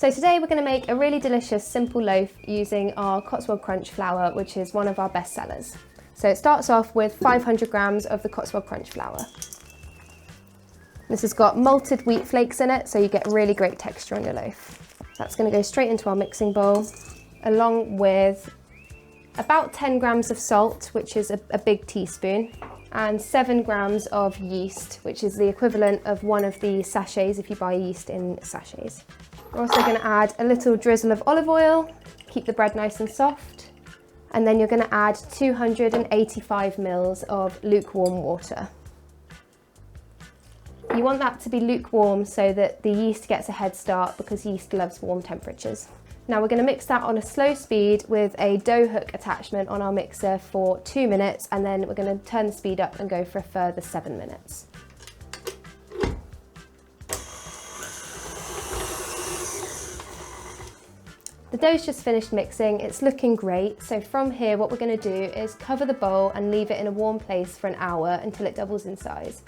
So today we're going to make a really delicious simple loaf using our Cotswold Crunch Flour, which is one of our best sellers. So it starts off with 500 grams of the Cotswold Crunch Flour. This has got malted wheat flakes in it, so you get really great texture on your loaf. That's going to go straight into our mixing bowl, along with about 10 grams of salt, which is a big teaspoon, and 7 grams of yeast, which is the equivalent of one of the sachets if you buy yeast in sachets. We're also going to add a little drizzle of olive oil, keep the bread nice and soft, and then you're going to add 285 mils of lukewarm water. You want that to be lukewarm so that the yeast gets a head start, because yeast loves warm temperatures. Now we're going to mix that on a slow speed with a dough hook attachment on our mixer for 2 minutes, and then we're going to turn the speed up and go for a further 7 minutes. The dough's just finished mixing, it's looking great, so from here what we're going to do is cover the bowl and leave it in a warm place for an hour until it doubles in size.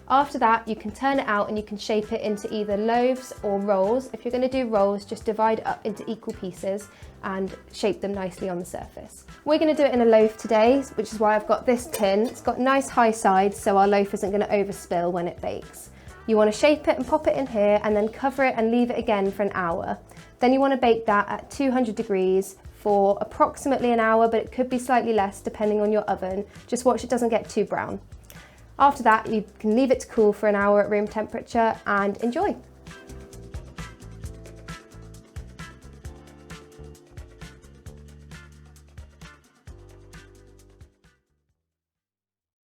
After that, you can turn it out and you can shape it into either loaves or rolls. If you're going to do rolls, just divide it up into equal pieces and shape them nicely on the surface. We're going to do it in a loaf today, which is why I've got this tin. It's got nice high sides, so our loaf isn't going to overspill when it bakes. You want to shape it and pop it in here and then cover it and leave it again for an hour. Then you want to bake that at 200 degrees for approximately an hour, but it could be slightly less depending on your oven. Just watch it doesn't get too brown. After that, you can leave it to cool for an hour at room temperature and enjoy.